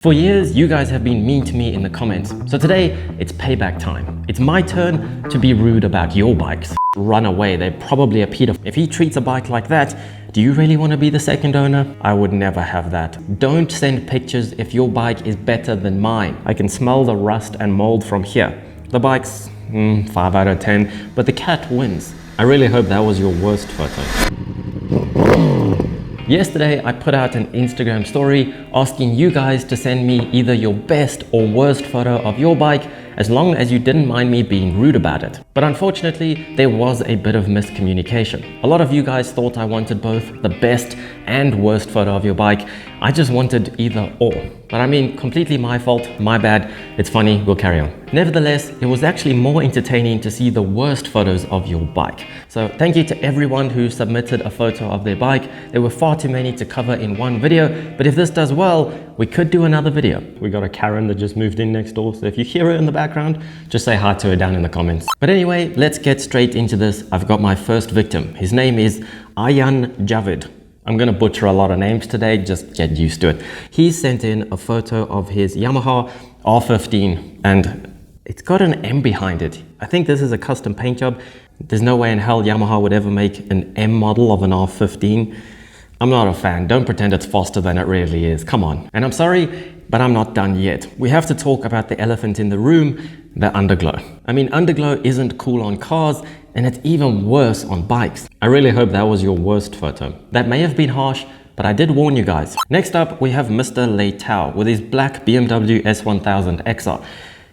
For years, you guys have been mean to me in the comments, so today, it's payback time. It's my turn to be rude about your bikes. Run away, they're probably a pedophile. If he treats a bike like that, do you really want to be the second owner? I would never have that. Don't send pictures if your bike is better than mine. I can smell the rust and mold from here. The bike's 5 out of 10, but the cat wins. I really hope that was your worst photo. Yesterday, I put out an Instagram story asking you guys to send me either your best or worst photo of your bike, as long as you didn't mind me being rude about it. But unfortunately, there was a bit of miscommunication. A lot of you guys thought I wanted both the best and worst photo of your bike. I just wanted either or. But I mean, completely my fault, my bad. It's funny, we'll carry on. Nevertheless, it was actually more entertaining to see the worst photos of your bike. So thank you to everyone who submitted a photo of their bike. There were far too many to cover in one video, but if this does well, we could do another video. We got a Karen that just moved in next door, so if you hear her in the background, just say hi to her down in the comments. But anyway, let's get straight into this. I've got my first victim. His name is Ayan Javid. I'm gonna butcher a lot of names today, just get used to it. He sent in a photo of his Yamaha R15 and it's got an M behind it. I think this is a custom paint job. There's no way in hell Yamaha would ever make an M model of an R15. I'm not a fan. Don't pretend it's faster than it really is. Come on. And I'm sorry, but I'm not done yet. We have to talk about the elephant in the room, the underglow. I mean, underglow isn't cool on cars, and it's even worse on bikes. I really hope that was your worst photo. That may have been harsh, but I did warn you guys. Next up, we have Mr. Leitao with his black BMW S1000 XR.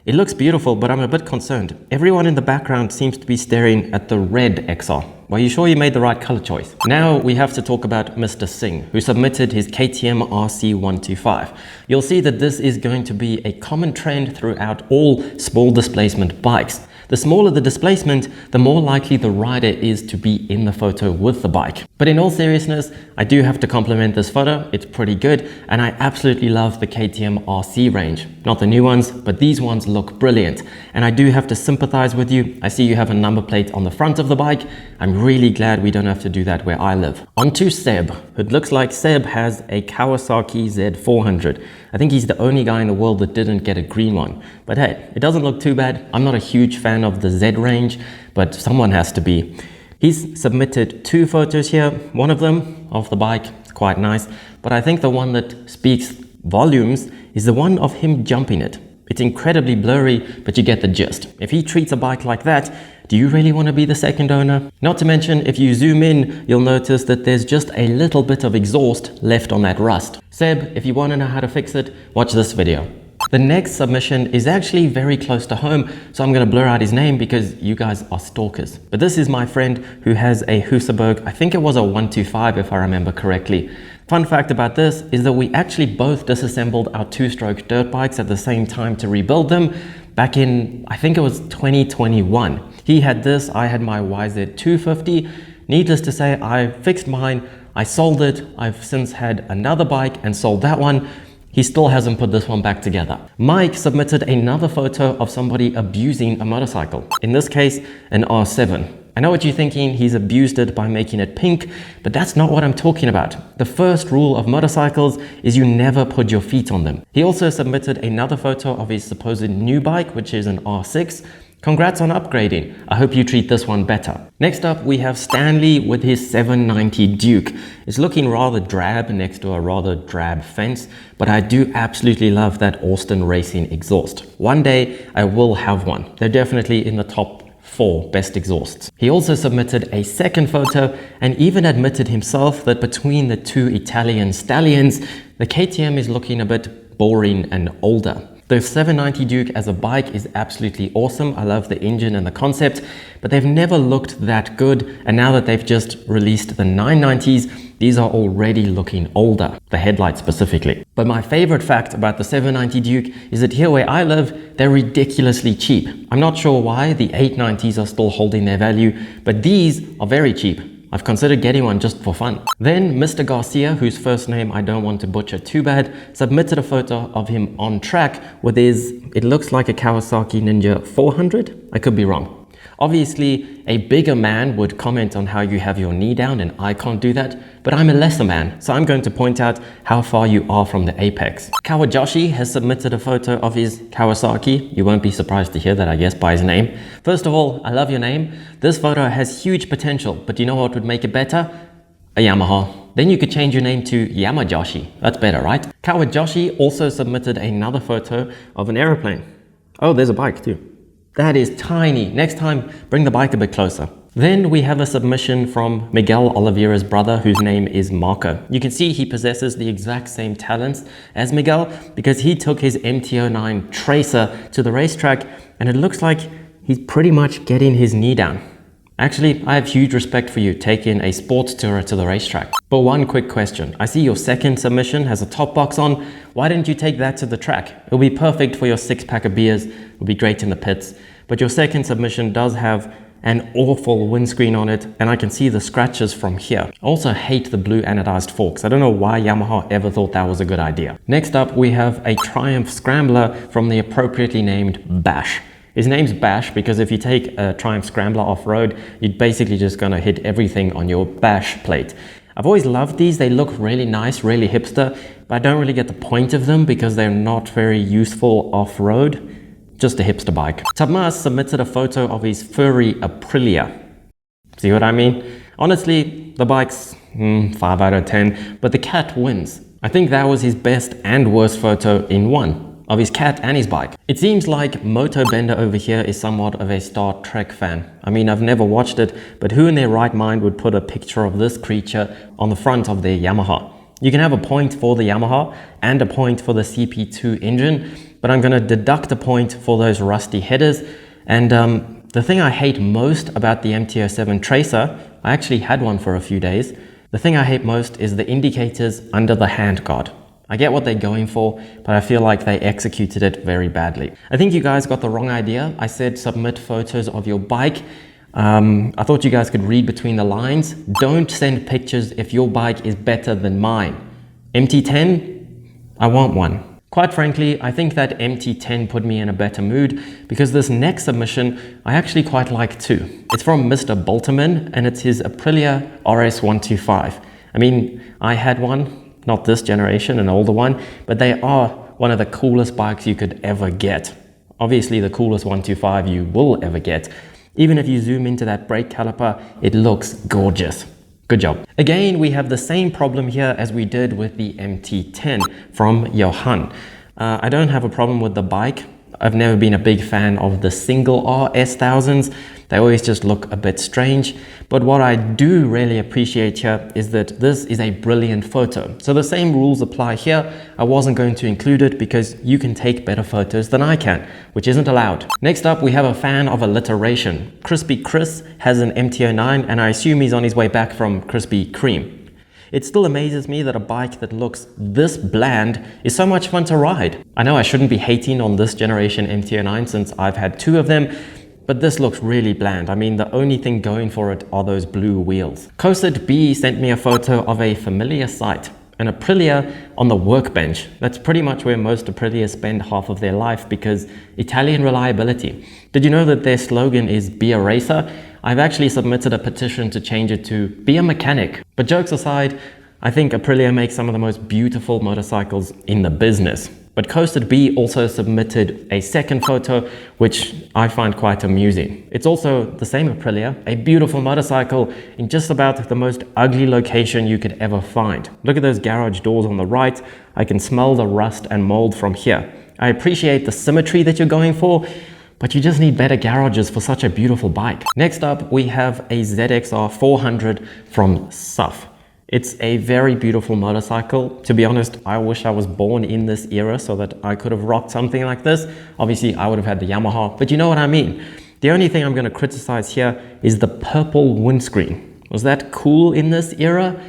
It looks beautiful, but I'm a bit concerned. Everyone in the background seems to be staring at the red XR. Are you sure you made the right color choice? Now we have to talk about Mr. Singh, who submitted his KTM RC125. You'll see that this is going to be a common trend throughout all small displacement bikes. The smaller the displacement, the more likely the rider is to be in the photo with the bike. But in all seriousness, I do have to compliment this photo. It's pretty good, and I absolutely love the KTM RC range. Not the new ones, but these ones look brilliant. And I do have to sympathize with you. I see you have a number plate on the front of the bike. I'm really glad we don't have to do that where I live. On to Seb. It looks like Seb has a Kawasaki Z400. I think he's the only guy in the world that didn't get a green one. But hey, it doesn't look too bad. I'm not a huge fan of the Z range, but someone has to be. He's submitted 2 photos here. One of them of the bike, it's quite nice. But I think the one that speaks volumes is the one of him jumping it. It's incredibly blurry, but you get the gist. If he treats a bike like that, do you really want to be the second owner? Not to mention, if you zoom in, you'll notice that there's just a little bit of exhaust left on that rust. Seb, if you want to know how to fix it, watch this video. The next submission is actually very close to home, so I'm going to blur out his name because you guys are stalkers. But this is my friend who has a Husaberg, I think it was a 125 if I remember correctly. Fun fact about this is that we actually both disassembled our 2-stroke dirt bikes at the same time to rebuild them back in, I think it was 2021. He had this, I had my YZ250. Needless to say, I fixed mine, I sold it. I've since had another bike and sold that one. He still hasn't put this one back together. Mike submitted another photo of somebody abusing a motorcycle. In this case, an R7. I know what you're thinking, he's abused it by making it pink, but that's not what I'm talking about. The first rule of motorcycles is you never put your feet on them. He also submitted another photo of his supposed new bike, which is an R6. Congrats on upgrading. I hope you treat this one better. Next up, we have Stanley with his 790 Duke. It's looking rather drab next to a rather drab fence, but I do absolutely love that Austin Racing exhaust. One day, I will have one. They're definitely in the top 4 best exhausts. He also submitted a second photo and even admitted himself that between the 2 Italian stallions, the KTM is looking a bit boring and older. The 790 Duke as a bike is absolutely awesome. I love the engine and the concept, but they've never looked that good. And now that they've just released the 990s, these are already looking older, the headlights specifically. But my favorite fact about the 790 Duke is that here where I live, they're ridiculously cheap. I'm not sure why the 890s are still holding their value, but these are very cheap. I've considered getting one just for fun. Then Mr. Garcia, whose first name I don't want to butcher too bad, submitted a photo of him on track with his, it looks like a Kawasaki Ninja 400. I could be wrong. Obviously, a bigger man would comment on how you have your knee down and I can't do that, but I'm a lesser man, so I'm going to point out how far you are from the apex. Kawajoshi has submitted a photo of his Kawasaki. You won't be surprised to hear that, I guess, by his name. First of all, I love your name. This photo has huge potential, but you know what would make it better? A Yamaha. Then you could change your name to Yamajoshi. That's better, right? Kawajoshi also submitted another photo of an aeroplane. Oh, there's a bike too. That is tiny. Next time, bring the bike a bit closer. Then we have a submission from Miguel Oliveira's brother, whose name is Marco. You can see he possesses the exact same talents as Miguel because he took his MT-09 Tracer to the racetrack and it looks like he's pretty much getting his knee down. Actually, I have huge respect for you taking a sports tourer to the racetrack. But one quick question. I see your second submission has a top box on. Why didn't you take that to the track? It'll be perfect for your 6-pack of beers. It'll be great in the pits. But your second submission does have an awful windscreen on it, and I can see the scratches from here. I also hate the blue anodized forks. I don't know why Yamaha ever thought that was a good idea. Next up, we have a Triumph Scrambler from the appropriately named Bash. His name's Bash because if you take a Triumph Scrambler off-road, you're basically just gonna hit everything on your Bash plate. I've always loved these. They look really nice, really hipster, but I don't really get the point of them because they're not very useful off-road. Just a hipster bike. Tamas submitted a photo of his furry Aprilia. See what I mean? Honestly, the bike's 5 out of 10, but the cat wins. I think that was his best and worst photo in one. Of his cat and his bike. It seems like Moto Bender over here is somewhat of a Star Trek fan. I mean, I've never watched it, but who in their right mind would put a picture of this creature on the front of their Yamaha? You can have a point for the Yamaha and a point for the CP2 engine, but I'm gonna deduct a point for those rusty headers. And the thing I hate most about the MT-07 Tracer, I actually had one for a few days. The thing I hate most is the indicators under the handguard. I get what they're going for, but I feel like they executed it very badly. I think you guys got the wrong idea. I said submit photos of your bike. I thought you guys could read between the lines. Don't send pictures if your bike is better than mine. MT-10? I want one. Quite frankly, I think that MT-10 put me in a better mood because this next submission I actually quite like too. It's from Mr. Bolterman and it's his Aprilia RS125. I mean, I had one. Not this generation, an older one, but they are one of the coolest bikes you could ever get. Obviously the coolest 125 you will ever get. Even if you zoom into that brake caliper, it looks gorgeous. Good job. Again, we have the same problem here as we did with the MT-10 from Johan. I don't have a problem with the bike. I've never been a big fan of the single R S1000s. They always just look a bit strange. But what I do really appreciate here is that this is a brilliant photo. So the same rules apply here. I wasn't going to include it because you can take better photos than I can, which isn't allowed. Next up, we have a fan of alliteration. Crispy Chris has an MT-09 and I assume he's on his way back from Krispy Kreme. It still amazes me that a bike that looks this bland is so much fun to ride. I know I shouldn't be hating on this generation MT-09 since I've had 2 of them, but this looks really bland. I mean, the only thing going for it are those blue wheels. Cosid B sent me a photo of a familiar sight, an Aprilia on the workbench. That's pretty much where most Aprilias spend half of their life because Italian reliability. Did you know that their slogan is Be a Racer? I've actually submitted a petition to change it to Be a Mechanic. But jokes aside, I think Aprilia makes some of the most beautiful motorcycles in the business. But Coasted B also submitted a second photo, which I find quite amusing. It's also the same Aprilia, a beautiful motorcycle in just about the most ugly location you could ever find. Look at those garage doors on the right. I can smell the rust and mold from here. I appreciate the symmetry that you're going for, but you just need better garages for such a beautiful bike. Next up, we have a ZXR 400 from SUF. It's a very beautiful motorcycle. To be honest, I wish I was born in this era so that I could have rocked something like this. Obviously, I would have had the Yamaha, but you know what I mean. The only thing I'm going to criticize here is the purple windscreen. Was that cool in this era?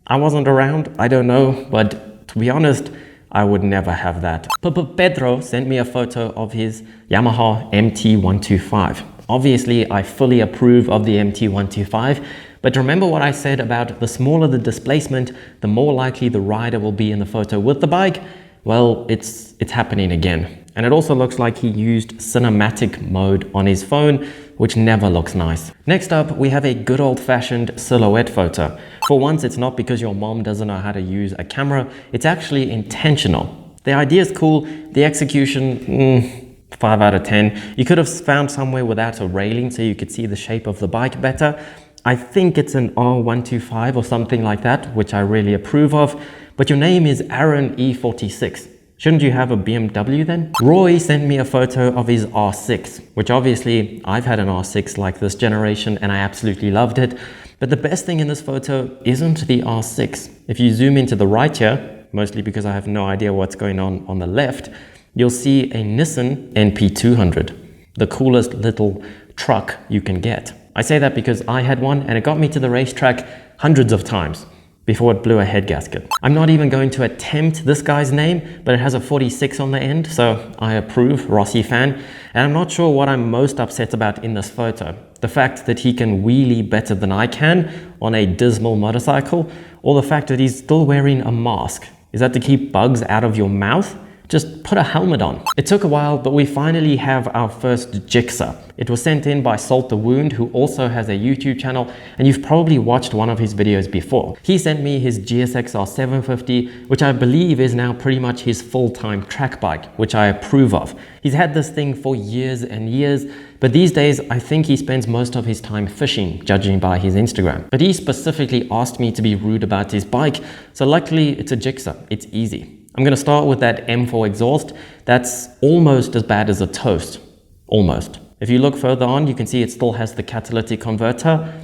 I wasn't around, I don't know, but to be honest, I would never have that. Pedro sent me a photo of his Yamaha MT-125. Obviously, I fully approve of the MT-125, but remember what I said about the smaller the displacement, the more likely the rider will be in the photo with the bike? Well, it's happening again. And it also looks like he used cinematic mode on his phone, which never looks nice. Next up, we have a good old-fashioned silhouette photo. For once, it's not because your mom doesn't know how to use a camera, it's actually intentional. The idea is cool, the execution, 5 out of 10. You could have found somewhere without a railing so you could see the shape of the bike better. I think it's an R125 or something like that, which I really approve of. But your name is Aaron E46. Shouldn't you have a BMW then? Roy sent me a photo of his R6, which obviously I've had an R6 like this generation and I absolutely loved it. But the best thing in this photo isn't the R6. If you zoom into the right here, mostly because I have no idea what's going on the left, you'll see a Nissan NP200, the coolest little truck you can get. I say that because I had one and it got me to the racetrack hundreds of times before it blew a head gasket. I'm not even going to attempt this guy's name, but it has a 46 on the end, so I approve, Rossi fan. And I'm not sure what I'm most upset about in this photo. The fact that he can wheelie better than I can on a dismal motorcycle, or the fact that he's still wearing a mask. Is that to keep bugs out of your mouth? Just put a helmet on. It took a while, but we finally have our first Gixxer. It was sent in by Salt the Wound, who also has a YouTube channel, and you've probably watched one of his videos before. He sent me his GSX-R 750, which I believe is now pretty much his full-time track bike, which I approve of. He's had this thing for years and years, but these days I think he spends most of his time fishing, judging by his Instagram. But he specifically asked me to be rude about his bike, so luckily it's a Gixxer, it's easy. I'm going to start with that M4 exhaust. That's almost as bad as a Toast. Almost. If you look further on, you can see it still has the catalytic converter.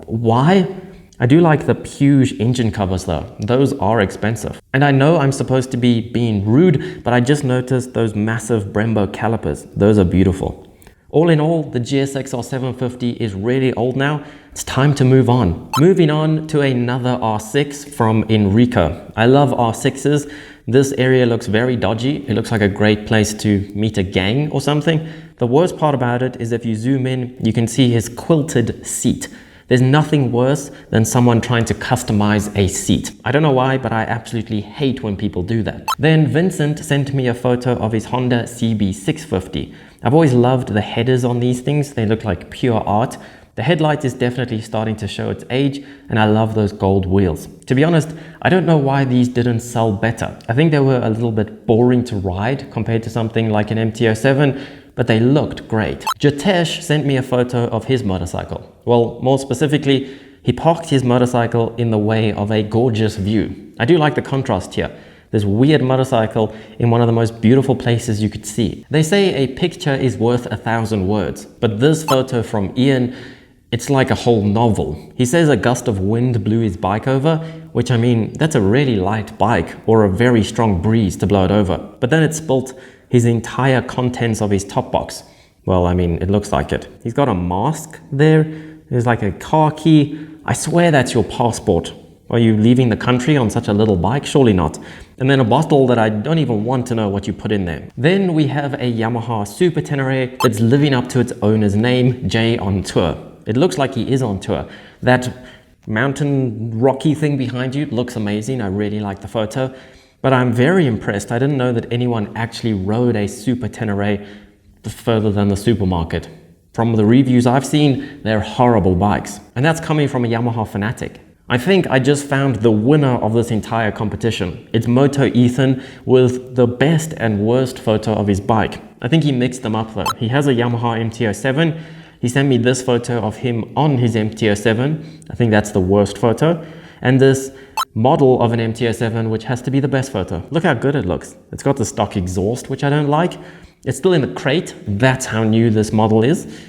Why? I do like the Puig engine covers though. Those are expensive. And I know I'm supposed to be being rude, but I just noticed those massive Brembo calipers. Those are beautiful. All in all, the GSX-R 750 is really old now. It's time to move on. Moving on to another R6 from Enrico. I love R6s. This area looks very dodgy. It looks like a great place to meet a gang or something. The worst part about it is if you zoom in, you can see his quilted seat. There's nothing worse than someone trying to customize a seat. I don't know why, but I absolutely hate when people do that. Then Vincent sent me a photo of his Honda CB650. I've always loved the headers on these things. They look like pure art. The headlight is definitely starting to show its age, and I love those gold wheels. To be honest, I don't know why these didn't sell better. I think they were a little bit boring to ride compared to something like an MT-07, but they looked great. Jitesh sent me a photo of his motorcycle. Well, more specifically, he parked his motorcycle in the way of a gorgeous view. I do like the contrast here. This weird motorcycle in one of the most beautiful places you could see. They say a picture is worth 1,000 words, but this photo from Ian, it's like a whole novel. He says a gust of wind blew his bike over, which I mean, that's a really light bike or a very strong breeze to blow it over. But then it spilt his entire contents of his top box. Well, I mean, it looks like it. He's got a mask there. There's like a car key. I swear that's your passport. Are you leaving the country on such a little bike? Surely not. And then a bottle that I don't even want to know what you put in there. Then we have a Yamaha Super Tenere that's living up to its owner's name, Jay on tour. It looks like he is on tour. That mountain rocky thing behind you looks amazing. I really like the photo. But I'm very impressed. I didn't know that anyone actually rode a Super Tenere further than the supermarket. From the reviews I've seen, they're horrible bikes. And that's coming from a Yamaha fanatic. I think I just found the winner of this entire competition. It's Moto Ethan with the best and worst photo of his bike. I think he mixed them up though. He has a Yamaha MT-07. He sent me this photo of him on his MT-07. I think that's the worst photo. And this model of an MT-07, which has to be the best photo. Look how good it looks. It's got the stock exhaust, which I don't like. It's still in the crate. That's how new this model is.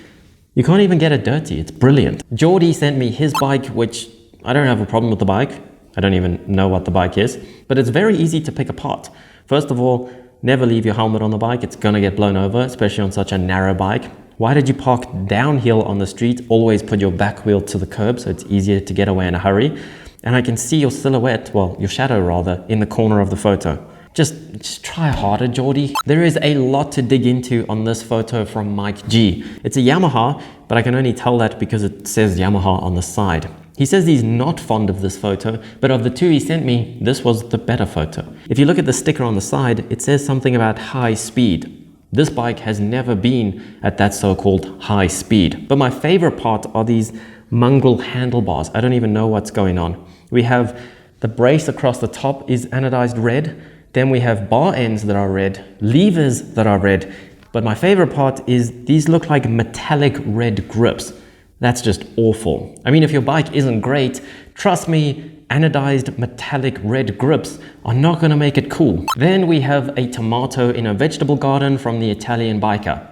You can't even get it dirty. It's brilliant. Geordie sent me his bike, which I don't have a problem with the bike. I don't even know what the bike is, but it's very easy to pick apart. First of all, never leave your helmet on the bike. It's gonna get blown over, especially on such a narrow bike. Why did you park downhill on the street? Always put your back wheel to the curb so it's easier to get away in a hurry. And I can see your silhouette, well, your shadow rather, in the corner of the photo. Just try harder, Geordie. There is a lot to dig into on this photo from Mike G. It's a Yamaha, but I can only tell that because it says Yamaha on the side. He says he's not fond of this photo, but of the two he sent me, this was the better photo. If you look at the sticker on the side, it says something about high speed. This bike has never been at that so-called high speed. But my favorite part are these mongrel handlebars. I don't even know what's going on. We have the brace across the top is anodized red. Then we have bar ends that are red, levers that are red. But my favorite part is these look like metallic red grips. That's just awful. I mean, if your bike isn't great, trust me, anodized metallic red grips are not gonna make it cool. Then we have a tomato in a vegetable garden from the Italian biker.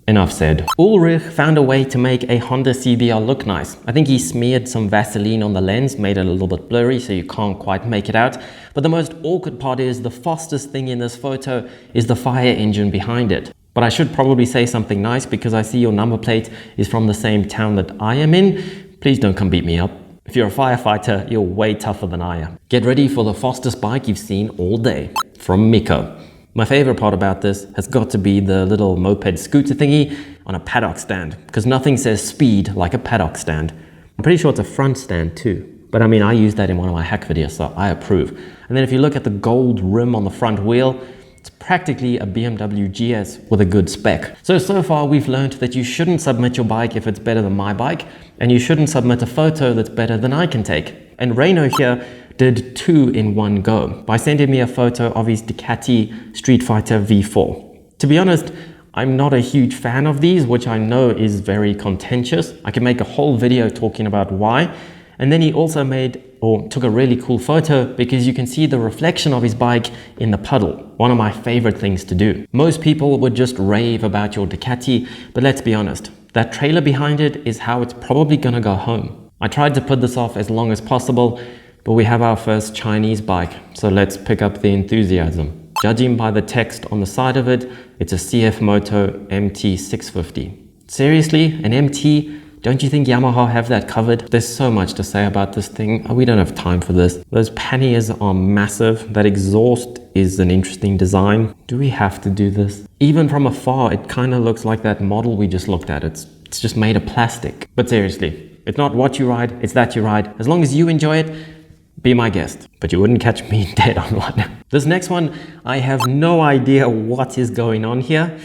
Enough said. Ulrich found a way to make a Honda CBR look nice. I think he smeared some Vaseline on the lens, made it a little bit blurry so you can't quite make it out. But the most awkward part is the fastest thing in this photo is the fire engine behind it. But I should probably say something nice because I see your number plate is from the same town that I am in. Please don't come beat me up. If you're a firefighter, you're way tougher than I am. Get ready for the fastest bike you've seen all day. From Miko. My favorite part about this has got to be the little moped scooter thingy on a paddock stand, because nothing says speed like a paddock stand. I'm pretty sure it's a front stand too. But I mean, I used that in one of my hack videos, so I approve. And then if you look at the gold rim on the front wheel, it's practically a BMW GS with a good spec. So far we've learned that you shouldn't submit your bike if it's better than my bike, and you shouldn't submit a photo that's better than I can take. And Reino here did 2 in one go by sending me a photo of his Ducati Street Fighter V4. To be honest, I'm not a huge fan of these, which I know is very contentious. I can make a whole video talking about why. And then he also took a really cool photo because you can see the reflection of his bike in the puddle. One of my favorite things to do. Most people would just rave about your Ducati, but let's be honest, that trailer behind it is how it's probably gonna go home. I tried to put this off as long as possible, but we have our first Chinese bike, so let's pick up the enthusiasm. Judging by the text on the side of it, it's a CF Moto MT650. Seriously, an MT? Don't you think Yamaha have that covered? There's so much to say about this thing. We don't have time for this. Those panniers are massive. That exhaust is an interesting design. Do we have to do this? Even from afar, it kind of looks like that model we just looked at. It's just made of plastic. But seriously, it's not what you ride, it's that you ride. As long as you enjoy it, be my guest. But you wouldn't catch me dead on one. This next one, I have no idea what is going on here,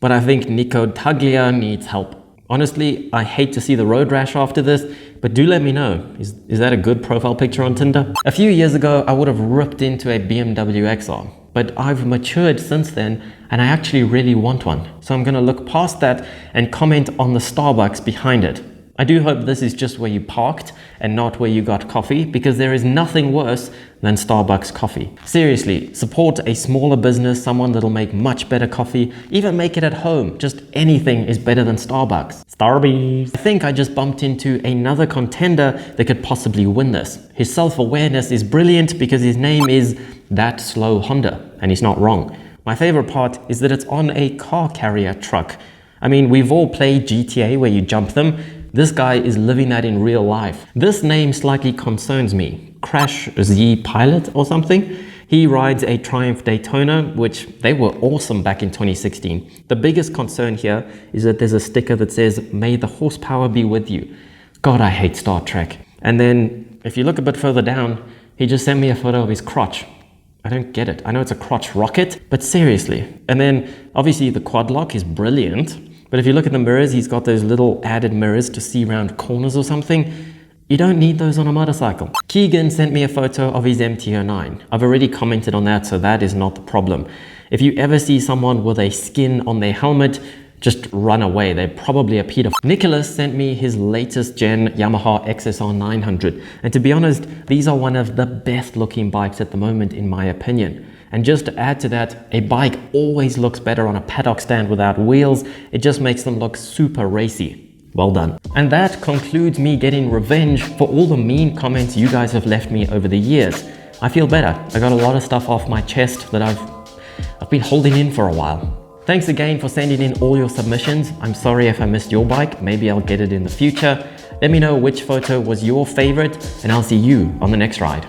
but I think Nico Taglia needs help. Honestly, I hate to see the road rash after this, but do let me know. Is that a good profile picture on Tinder? A few years ago, I would have ripped into a BMW XR, but I've matured since then and I actually really want one. So I'm gonna look past that and comment on the Starbucks behind it. I do hope this is just where you parked and not where you got coffee, because there is nothing worse than Starbucks coffee. Seriously, support a smaller business, someone that'll make much better coffee, even make it at home. Just anything is better than Starbucks. Starbucks. I think I just bumped into another contender that could possibly win this. His self-awareness is brilliant because his name is That Slow Honda, and he's not wrong. My favorite part is that it's on a car carrier truck. I mean, we've all played GTA where you jump them. This guy is living that in real life. This name slightly concerns me. Crash Z Pilot or something? He rides a Triumph Daytona, which they were awesome back in 2016. The biggest concern here is that there's a sticker that says, "May the horsepower be with you." God, I hate Star Trek. And then if you look a bit further down, he just sent me a photo of his crotch. I don't get it. I know it's a crotch rocket, but seriously. And then obviously the quad lock is brilliant. But if you look at the mirrors, he's got those little added mirrors to see around corners or something. You don't need those on a motorcycle. Keegan sent me a photo of his MT-09. I've already commented on that, so that is not the problem. If you ever see someone with a skin on their helmet, just run away. They're probably a pedophile. Nicholas sent me his latest gen Yamaha XSR 900. And to be honest, these are one of the best looking bikes at the moment, in my opinion. And just to add to that, a bike always looks better on a paddock stand without wheels. It just makes them look super racy. Well done. And that concludes me getting revenge for all the mean comments you guys have left me over the years. I feel better. I got a lot of stuff off my chest that I've been holding in for a while. Thanks again for sending in all your submissions. I'm sorry if I missed your bike. Maybe I'll get it in the future. Let me know which photo was your favorite, and I'll see you on the next ride.